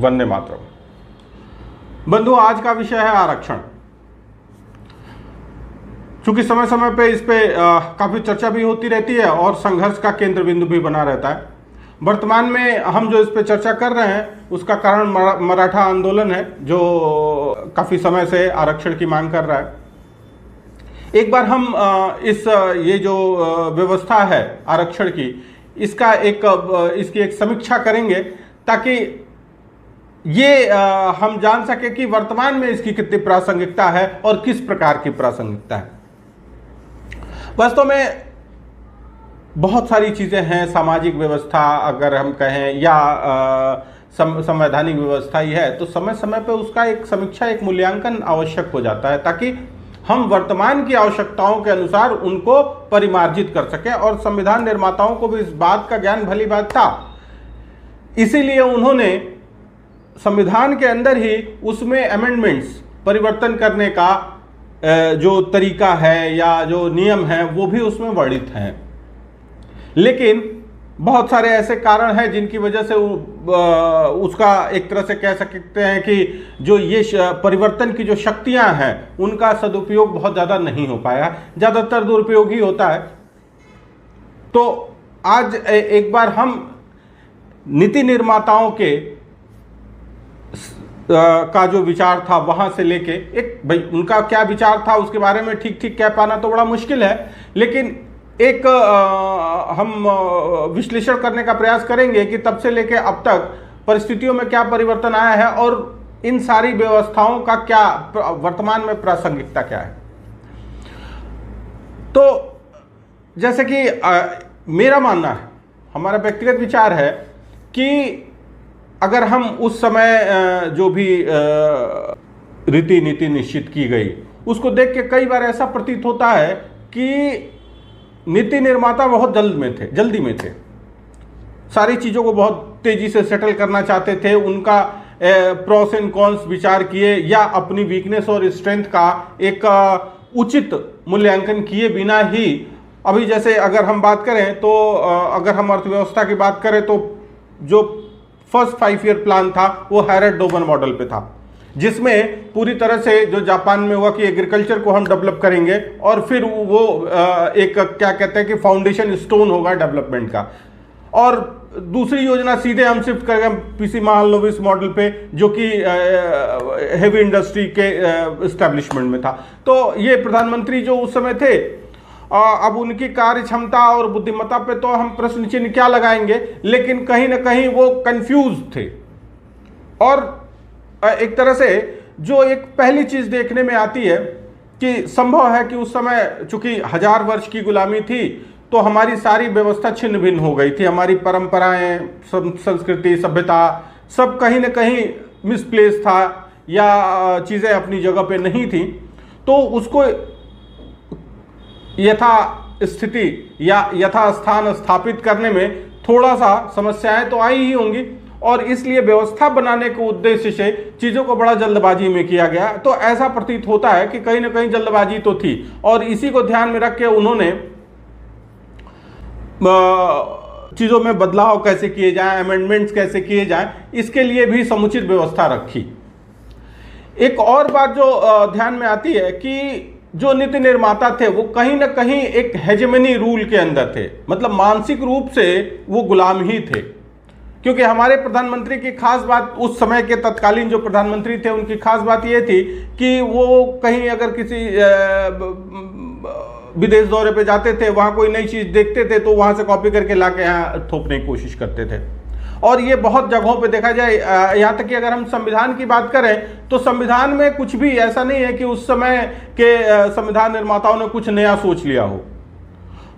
वंदे मातरम। बंधु, आज का विषय है आरक्षण। चूंकि समय समय पे इस पे काफी चर्चा भी होती रहती है और संघर्ष का केंद्र बिंदु भी बना रहता है। वर्तमान में हम जो इस पे चर्चा कर रहे हैं उसका कारण मराठा आंदोलन है, जो काफी समय से आरक्षण की मांग कर रहा है। एक बार हम ये जो व्यवस्था है आरक्षण की, इसकी एक समीक्षा करेंगे ताकि ये हम जान सके कि वर्तमान में इसकी कितनी प्रासंगिकता है और किस प्रकार की प्रासंगिकता है। वास्तव में बहुत सारी चीजें हैं, सामाजिक व्यवस्था अगर हम कहें या संवैधानिक व्यवस्था ही है, तो समय समय पर उसका एक समीक्षा, एक मूल्यांकन आवश्यक हो जाता है ताकि हम वर्तमान की आवश्यकताओं के अनुसार उनको परिमार्जित कर सकें। और संविधान निर्माताओं को भी इस बात का ज्ञान भली बात था, इसीलिए उन्होंने संविधान के अंदर ही उसमें अमेंडमेंट्स, परिवर्तन करने का जो तरीका है या जो नियम है वो भी उसमें वर्णित हैं। लेकिन बहुत सारे ऐसे कारण हैं जिनकी वजह से उसका एक तरह से कह सकते हैं कि जो ये परिवर्तन की जो शक्तियां हैं उनका सदुपयोग बहुत ज़्यादा नहीं हो पाया, ज़्यादातर दुरुपयोग ही होता है। तो आज एक बार हम नीति निर्माताओं के का जो विचार था वहां से लेके भाई उनका क्या विचार था उसके बारे में ठीक ठीक कह पाना तो बड़ा मुश्किल है, लेकिन एक हम विश्लेषण करने का प्रयास करेंगे कि तब से लेके अब तक परिस्थितियों में क्या परिवर्तन आया है और इन सारी व्यवस्थाओं का क्या वर्तमान में प्रासंगिकता क्या है। तो जैसे कि मेरा मानना है, हमारा व्यक्तिगत विचार है कि अगर हम उस समय जो भी रीति नीति निश्चित की गई उसको देख के कई बार ऐसा प्रतीत होता है कि नीति निर्माता बहुत जल्दी में थे, सारी चीज़ों को बहुत तेजी से सेटल करना चाहते थे, उनका प्रोस एंड कॉन्स विचार किए या अपनी वीकनेस और स्ट्रेंथ का एक उचित मूल्यांकन किए बिना ही, अभी जैसे अगर हम बात करें तो अगर हम अर्थव्यवस्था की बात करें तो जो फर्स्ट 5 ईयर प्लान था वो हैरेट डोबन मॉडल पे था, जिसमें पूरी तरह से जो जापान में हुआ कि एग्रीकल्चर को हम डेवलप करेंगे और फिर वो एक क्या कहते हैं कि फाउंडेशन स्टोन होगा डेवलपमेंट का। और दूसरी योजना सीधे हम शिफ्ट करेंगे पीसी महालनोबिस मॉडल पे, जो कि हेवी इंडस्ट्री के एस्टेब्लिशमेंट में था। तो ये प्रधानमंत्री जो उस समय थे, अब उनकी कार्य क्षमता और बुद्धिमत्ता पे तो हम प्रश्न चिन्ह क्या लगाएंगे, लेकिन कहीं ना कहीं वो कंफ्यूज थे। और एक तरह से जो एक पहली चीज देखने में आती है कि संभव है कि उस समय चूंकि 1000 वर्ष की गुलामी थी तो हमारी सारी व्यवस्था छिन्न भिन्न हो गई थी, हमारी परंपराएं, संस्कृति, सभ्यता सब कहीं ना कहीं मिसप्लेस था या चीजें अपनी जगह पे नहीं थी। तो उसको यथा स्थिति या यथा स्थान स्थापित करने में थोड़ा सा समस्याएं तो आई ही होंगी, और इसलिए व्यवस्था बनाने के उद्देश्य से चीजों को बड़ा जल्दबाजी में किया गया। तो ऐसा प्रतीत होता है कि कहीं ना कहीं जल्दबाजी तो थी, और इसी को ध्यान में रख के उन्होंने चीजों में बदलाव कैसे किए जाएं, अमेंडमेंट्स कैसे किए जाएं, इसके लिए भी समुचित व्यवस्था रखी। एक और बात जो ध्यान में आती है कि जो नीति निर्माता थे वो कहीं ना कहीं एक हेजेमनी रूल के अंदर थे, मतलब मानसिक रूप से वो गुलाम ही थे। क्योंकि हमारे प्रधानमंत्री की खास बात, उस समय के तत्कालीन जो प्रधानमंत्री थे उनकी खास बात ये थी कि वो कहीं अगर किसी विदेश दौरे पे जाते थे, वहां कोई नई चीज देखते थे तो वहां से कॉपी करके लाके यहाँ थोपने की कोशिश करते थे। और ये बहुत जगहों पे देखा जाए, यहाँ तक कि अगर हम संविधान की बात करें तो संविधान में कुछ भी ऐसा नहीं है कि उस समय के संविधान निर्माताओं ने कुछ नया सोच लिया हो।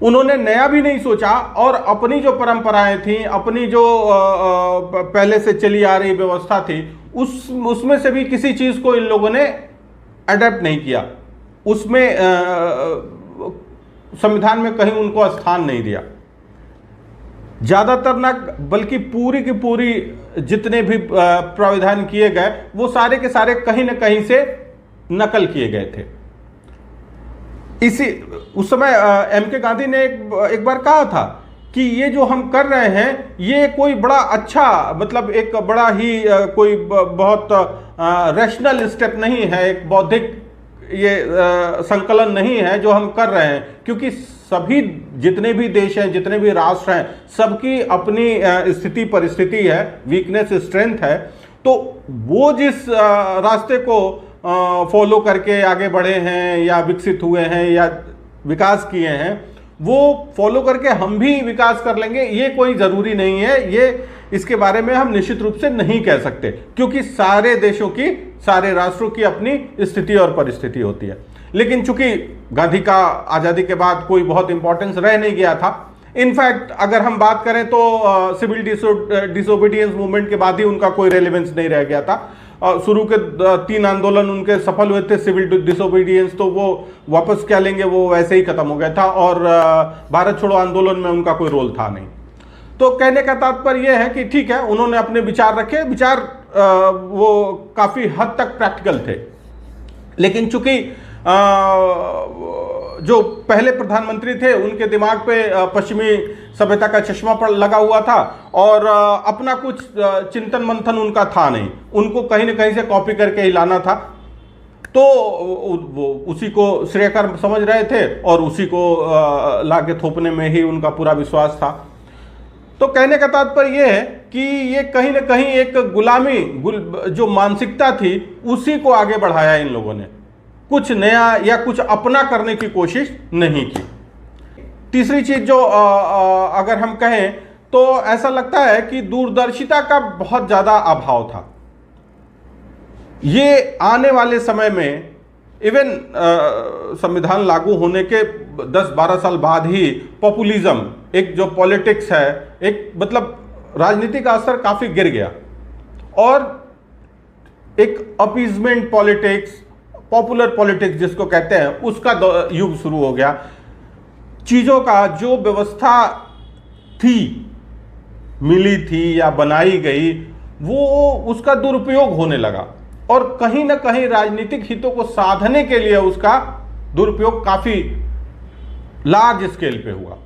उन्होंने नया भी नहीं सोचा और अपनी जो परंपराएं थी, अपनी जो पहले से चली आ रही व्यवस्था थी, उसमें से भी किसी चीज को इन लोगों ने अडेप्ट नहीं किया, उसमें संविधान में कहीं उनको स्थान नहीं दिया। ज्यादातर ना, बल्कि पूरी की पूरी जितने भी प्रावधान किए गए वो सारे के सारे कहीं ना कहीं से नकल किए गए थे। उस समय एम के गांधी ने एक बार कहा था कि ये जो हम कर रहे हैं ये कोई बड़ा अच्छा, मतलब एक बड़ा ही कोई बहुत रैशनल स्टेप नहीं है, एक बौद्धिक ये संकलन नहीं है जो हम कर रहे हैं, क्योंकि सभी जितने भी देश हैं, जितने भी राष्ट्र हैं, सबकी अपनी स्थिति परिस्थिति है, वीकनेस स्ट्रेंथ है। तो वो जिस रास्ते को फॉलो करके आगे बढ़े हैं या विकसित हुए हैं या विकास किए हैं, वो फॉलो करके हम भी विकास कर लेंगे, ये कोई ज़रूरी नहीं है। ये इसके बारे में हम निश्चित रूप से नहीं कह सकते, क्योंकि सारे देशों की, सारे राष्ट्रों की अपनी स्थिति और परिस्थिति होती है। लेकिन चूंकि गांधी का आज़ादी के बाद कोई बहुत इंपॉर्टेंस रह नहीं गया था, इनफैक्ट अगर हम बात करें तो सिविल डिसोबीडियंस मूवमेंट के बाद ही उनका कोई रेलेवेंस नहीं रह गया था। शुरू के 3 आंदोलन उनके सफल हुए थे, सिविल डिसोबीडियंस तो वो वापस क्या लेंगे, वो वैसे ही खत्म हो गया था, और भारत छोड़ो आंदोलन में उनका कोई रोल था नहीं। तो कहने का तात्पर्य यह है कि ठीक है, उन्होंने अपने विचार रखे, विचार वो काफी हद तक प्रैक्टिकल थे। लेकिन चूंकि जो पहले प्रधानमंत्री थे उनके दिमाग पे पश्चिमी सभ्यता का चश्मा पर लगा हुआ था, और अपना कुछ चिंतन मंथन उनका था नहीं, उनको कहीं ना कहीं से कॉपी करके ही लाना था। तो वो उसी को श्रेयकर समझ रहे थे और उसी को लाके थोपने में ही उनका पूरा विश्वास था। तो कहने का तात्पर्य यह है कि ये कहीं ना कहीं एक गुलामी जो मानसिकता थी उसी को आगे बढ़ाया इन लोगों ने, कुछ नया या कुछ अपना करने की कोशिश नहीं की। तीसरी चीज जो अगर हम कहें तो ऐसा लगता है कि दूरदर्शिता का बहुत ज्यादा अभाव था। ये आने वाले समय में इवन संविधान लागू होने के 10-12 साल बाद ही पॉपुलिज्म, एक जो पॉलिटिक्स है, एक मतलब राजनीति का असर काफी गिर गया, और एक अपीजमेंट पॉलिटिक्स, पॉपुलर पॉलिटिक्स जिसको कहते हैं, उसका युग शुरू हो गया। चीजों का जो व्यवस्था थी, मिली थी या बनाई गई, वो उसका दुरुपयोग होने लगा, और कहीं ना कहीं राजनीतिक हितों को साधने के लिए उसका दुरुपयोग काफी लार्ज स्केल पे हुआ।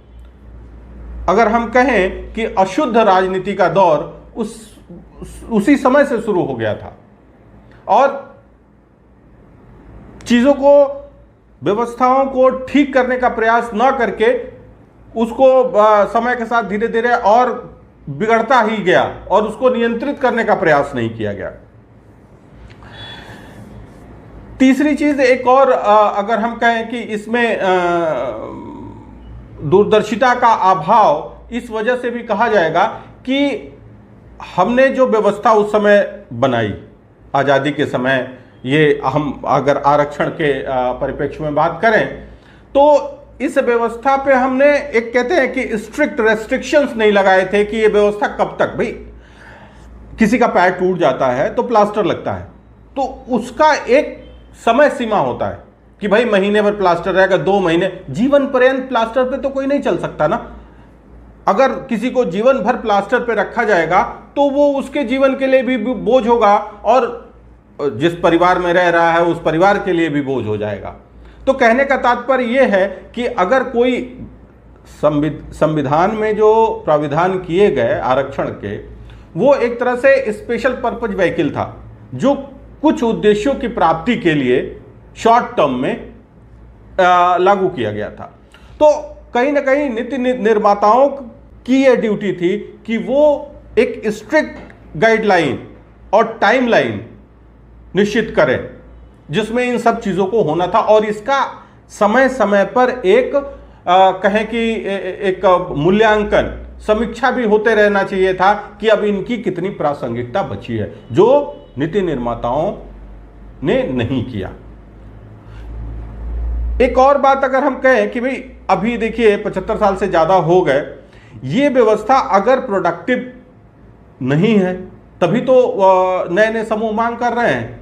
अगर हम कहें कि अशुद्ध राजनीति का दौर उसी समय से शुरू हो गया था, और चीजों को, व्यवस्थाओं को ठीक करने का प्रयास न करके उसको समय के साथ धीरे धीरे और बिगड़ता ही गया, और उसको नियंत्रित करने का प्रयास नहीं किया गया। तीसरी चीज एक और अगर हम कहें कि इसमें दूरदर्शिता का अभाव इस वजह से भी कहा जाएगा कि हमने जो व्यवस्था उस समय बनाई आज़ादी के समय, ये हम अगर आरक्षण के परिप्रेक्ष्य में बात करें तो इस व्यवस्था पे हमने एक कहते हैं कि स्ट्रिक्ट रेस्ट्रिक्शंस नहीं लगाए थे कि ये व्यवस्था कब तक, भाई किसी का पैर टूट जाता है तो प्लास्टर लगता है, तो उसका एक समय सीमा होता है कि भाई महीने भर प्लास्टर रहेगा, 2 महीने, जीवन पर्यंत प्लास्टर पे तो कोई नहीं चल सकता ना। अगर किसी को जीवन भर प्लास्टर पे रखा जाएगा तो वो उसके जीवन के लिए भी बोझ होगा, और जिस परिवार में रह रहा है उस परिवार के लिए भी बोझ हो जाएगा। तो कहने का तात्पर्य यह है कि अगर कोई संविधान में जो प्राविधान किए गए आरक्षण के, वो एक तरह से स्पेशल पर्पज व्हीकल था जो कुछ उद्देश्यों की प्राप्ति के लिए शॉर्ट टर्म में लागू किया गया था। तो कहीं ना कहीं नीति निर्माताओं की यह ड्यूटी थी कि वो एक स्ट्रिक्ट गाइडलाइन और टाइमलाइन निश्चित करें जिसमें इन सब चीजों को होना था, और इसका समय समय पर एक कहें कि एक मूल्यांकन, समीक्षा भी होते रहना चाहिए था कि अब इनकी कितनी प्रासंगिकता बची है, जो नीति निर्माताओं ने नहीं किया। एक और बात अगर हम कहें कि भाई अभी देखिए 75 साल से ज्यादा हो गए, ये व्यवस्था अगर प्रोडक्टिव नहीं है तभी तो नए नए समूह मांग कर रहे हैं,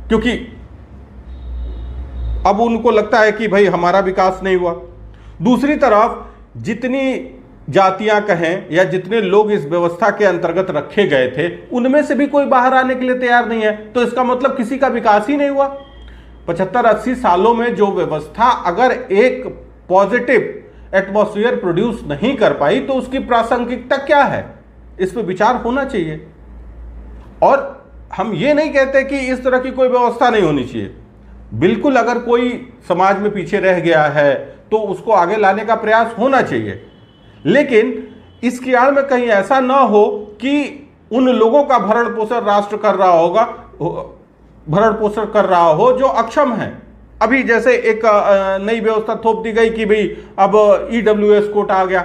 क्योंकि अब उनको लगता है कि भाई हमारा विकास नहीं हुआ। दूसरी तरफ जितनी जातियां कहें या जितने लोग इस व्यवस्था के अंतर्गत रखे गए थे, उनमें से भी कोई बाहर आने के लिए तैयार नहीं है, तो इसका मतलब किसी का विकास ही नहीं हुआ। 75-80 सालों में जो व्यवस्था अगर एक पॉजिटिव एटमॉस्फेयर प्रोड्यूस नहीं कर पाई तो उसकी प्रासंगिकता क्या है, इस पर विचार होना चाहिए। और हम ये नहीं कहते कि इस तरह की कोई व्यवस्था नहीं होनी चाहिए, बिल्कुल अगर कोई समाज में पीछे रह गया है तो उसको आगे लाने का प्रयास होना चाहिए, लेकिन इसकी आड़ में कहीं ऐसा ना हो कि उन लोगों का भरण पोषण राष्ट्र कर रहा होगा, भरण पोषण कर रहा हो जो अक्षम है। अभी जैसे एक नई व्यवस्था थोप दी गई कि भाई अब EWS कोटा आ गया।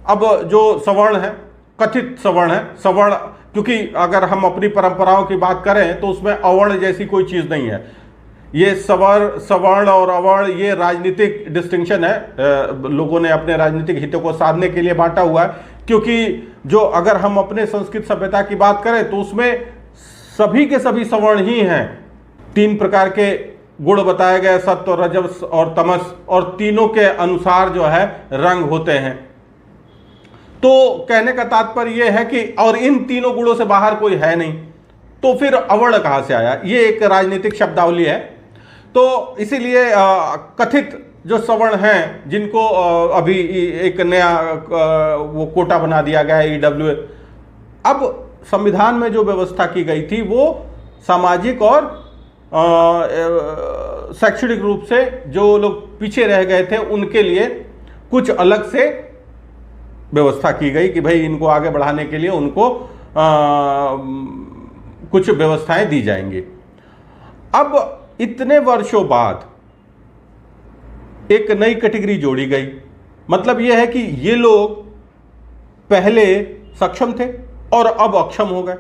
अब जो सवर्ण है, कथित सवर्ण है, सवर्ण, क्योंकि अगर हम अपनी परंपराओं की बात करें तो उसमें अवर्ण जैसी कोई चीज नहीं है। ये सवर्ण और अवर्ण ये राजनीतिक डिस्टिंक्शन है, लोगों ने अपने राजनीतिक हितों को साधने के लिए बांटा हुआ है। क्योंकि जो अगर हम अपने संस्कृत सभ्यता की बात करें तो उसमें सभी के सभी सवर्ण ही हैं। 3 प्रकार के गुण बताए गए, सत्व, रजस और तमस, और तीनों के अनुसार जो है रंग होते हैं। तो कहने का तात्पर्य यह है कि और इन तीनों गुणों से बाहर कोई है नहीं, तो फिर अवर्ण कहां से आया? ये एक राजनीतिक शब्दावली है। तो इसीलिए कथित जो सवर्ण हैं जिनको अभी एक नया वो कोटा बना दिया गया है EWS। अब संविधान में जो व्यवस्था की गई थी वो सामाजिक और शैक्षणिक रूप से जो लोग पीछे रह गए थे उनके लिए कुछ अलग से व्यवस्था की गई कि भाई इनको आगे बढ़ाने के लिए उनको कुछ व्यवस्थाएं दी जाएंगी। अब इतने वर्षों बाद एक नई कैटेगरी जोड़ी गई, मतलब यह है कि ये लोग पहले सक्षम थे और अब अक्षम हो गए।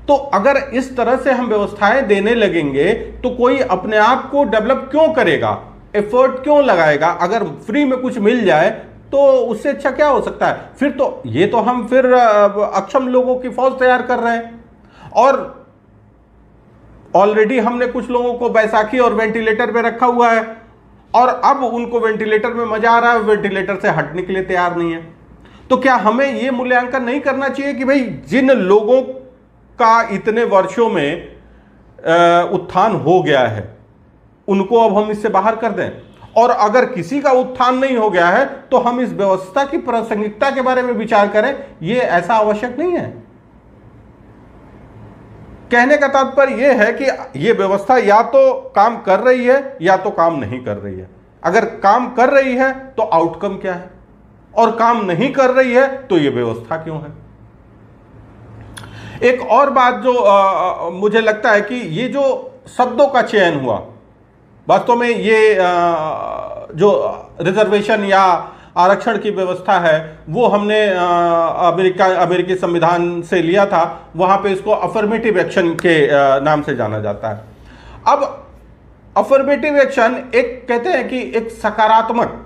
तो अगर इस तरह से हम व्यवस्थाएं देने लगेंगे तो कोई अपने आप को डेवलप क्यों करेगा, एफर्ट क्यों लगाएगा? अगर फ्री में कुछ मिल जाए तो उससे अच्छा क्या हो सकता है? फिर तो ये तो हम फिर अक्षम लोगों की फौज तैयार कर रहे हैं। और ऑलरेडी हमने कुछ लोगों को बैसाखी और वेंटिलेटर पे रखा हुआ है और अब उनको वेंटिलेटर में मजा आ रहा है, वेंटिलेटर से हटने के लिए तैयार नहीं है। तो क्या हमें यह मूल्यांकन नहीं करना चाहिए कि भाई जिन लोगों का इतने वर्षों में उत्थान हो गया है उनको अब हम इससे बाहर कर दें, और अगर किसी का उत्थान नहीं हो गया है तो हम इस व्यवस्था की प्रासंगिकता के बारे में विचार करें? यह ऐसा आवश्यक नहीं है। कहने का तात्पर्य यह है कि यह व्यवस्था या तो काम कर रही है या तो काम नहीं कर रही है। अगर काम कर रही है तो आउटकम क्या है, और काम नहीं कर रही है तो यह व्यवस्था क्यों है? एक और बात जो मुझे लगता है कि ये जो शब्दों का चयन हुआ, वास्तव में ये जो रिजर्वेशन या आरक्षण की व्यवस्था है वो हमने अमेरिकी संविधान से लिया था। वहां पे इसको अफर्मेटिव एक्शन के नाम से जाना जाता है। अब अफर्मेटिव एक्शन एक कहते हैं कि एक सकारात्मक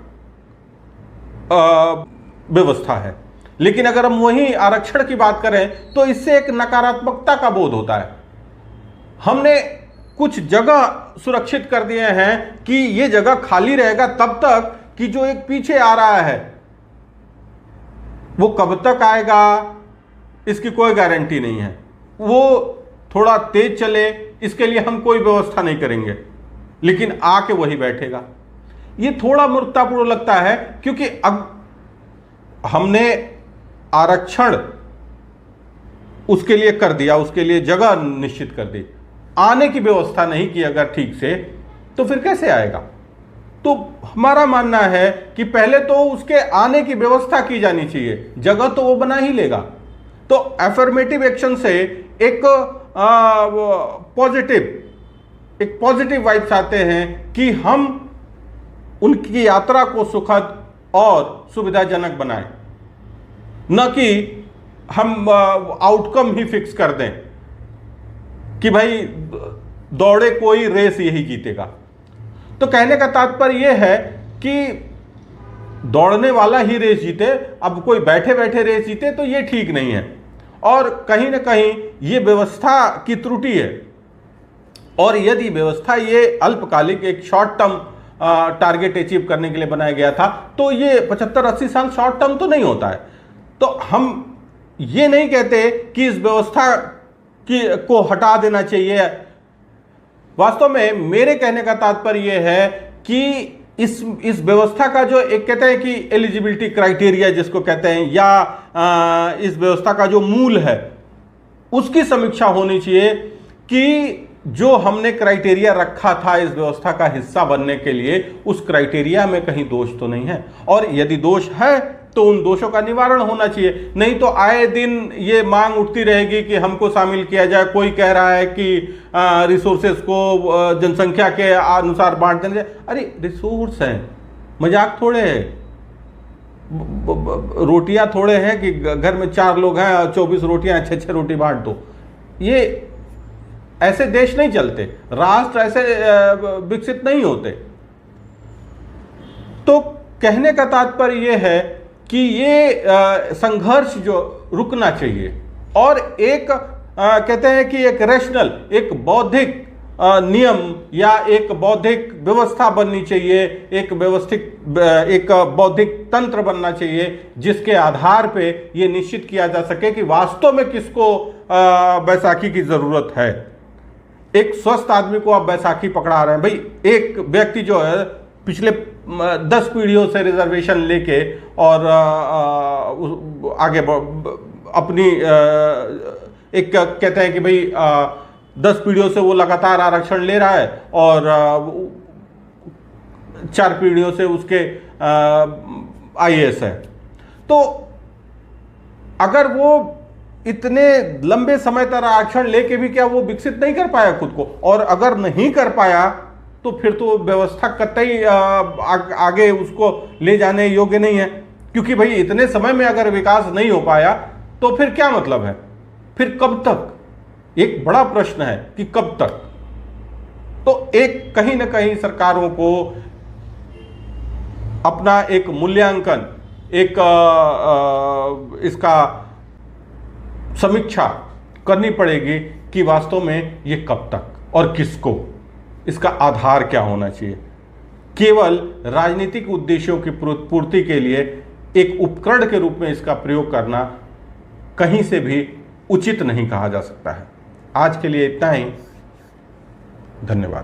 व्यवस्था है, लेकिन अगर हम वही आरक्षण की बात करें तो इससे एक नकारात्मकता का बोध होता है। हमने कुछ जगह सुरक्षित कर दिए हैं कि यह जगह खाली रहेगा तब तक कि जो एक पीछे आ रहा है वो कब तक आएगा इसकी कोई गारंटी नहीं है। वो थोड़ा तेज चले इसके लिए हम कोई व्यवस्था नहीं करेंगे, लेकिन आके वही बैठेगा। ये थोड़ा मूर्खतापूर्ण लगता है, क्योंकि अब हमने आरक्षण उसके लिए कर दिया, उसके लिए जगह निश्चित कर दी, आने की व्यवस्था नहीं की अगर ठीक से, तो फिर कैसे आएगा? तो हमारा मानना है कि पहले तो उसके आने की व्यवस्था की जानी चाहिए, जगह तो वो बना ही लेगा। तो एफर्मेटिव एक्शन से एक पॉजिटिव वाइब्स आते हैं कि हम उनकी यात्रा को सुखद और सुविधाजनक बनाएं, न कि हम आउटकम ही फिक्स कर दें कि भाई दौड़े कोई रेस यही जीतेगा। तो कहने का तात्पर्य यह है कि दौड़ने वाला ही रेस जीते, अब कोई बैठे बैठे रेस जीते तो ये ठीक नहीं है। और कहीं ना कहीं ये व्यवस्था की त्रुटि है। और यदि व्यवस्था ये अल्पकालिक एक शॉर्ट टर्म टारगेट अचीव करने के लिए बनाया गया था तो ये 75-80 साल शॉर्ट टर्म तो नहीं होता है। तो हम ये नहीं कहते कि इस व्यवस्था को हटा देना चाहिए। वास्तव में मेरे कहने का तात्पर्य यह है कि इस व्यवस्था का जो एक कहते हैं कि एलिजिबिलिटी क्राइटेरिया जिसको कहते हैं, या इस व्यवस्था का जो मूल है उसकी समीक्षा होनी चाहिए कि जो हमने क्राइटेरिया रखा था इस व्यवस्था का हिस्सा बनने के लिए, उस क्राइटेरिया में कहीं दोष तो नहीं है, और यदि दोष है तो उन दोषों का निवारण होना चाहिए। नहीं तो आए दिन ये मांग उठती रहेगी कि हमको शामिल किया जाए। कोई कह रहा है कि रिसोर्सेस को जनसंख्या के अनुसार बांट देना चाहिए। अरे रिसोर्स हैं, मजाक थोड़े है, रोटियां थोड़े हैं कि घर में 4 लोग हैं और 24 रोटियां 6-6 रोटी बांट दो। ये ऐसे देश नहीं चलते, राष्ट्र ऐसे विकसित नहीं होते। तो कहने का तात्पर्य यह है कि ये संघर्ष जो रुकना चाहिए, और एक कहते हैं कि एक रैशनल, एक बौद्धिक नियम या एक बौद्धिक व्यवस्था बननी चाहिए, एक व्यवस्थित एक बौद्धिक तंत्र बनना चाहिए जिसके आधार पे ये निश्चित किया जा सके कि वास्तव में किसको बैसाखी की जरूरत है। एक स्वस्थ आदमी को आप बैसाखी पकड़ा रहे हैं। भाई एक व्यक्ति जो है पिछले 10 पीढ़ियों से रिजर्वेशन लेके और आगे अपनी एक कहते हैं कि भाई 10 पीढ़ियों से वो लगातार आरक्षण ले रहा है, और 4 पीढ़ियों से उसके IAS है। तो अगर वो इतने लंबे समय तक आरक्षण लेके भी क्या वो विकसित नहीं कर पाया खुद को, और अगर नहीं कर पाया तो फिर तो व्यवस्था कतई आगे उसको ले जाने योग्य नहीं है। क्योंकि भाई इतने समय में अगर विकास नहीं हो पाया तो फिर क्या मतलब है, फिर कब तक? एक बड़ा प्रश्न है कि कब तक। तो एक कहीं ना कहीं सरकारों को अपना एक मूल्यांकन, एक इसका समीक्षा करनी पड़ेगी कि वास्तव में ये कब तक और किसको, इसका आधार क्या होना चाहिए। केवल राजनीतिक उद्देश्यों की पूर्ति के लिए एक उपकरण के रूप में इसका प्रयोग करना कहीं से भी उचित नहीं कहा जा सकता है। आज के लिए इतना ही, धन्यवाद।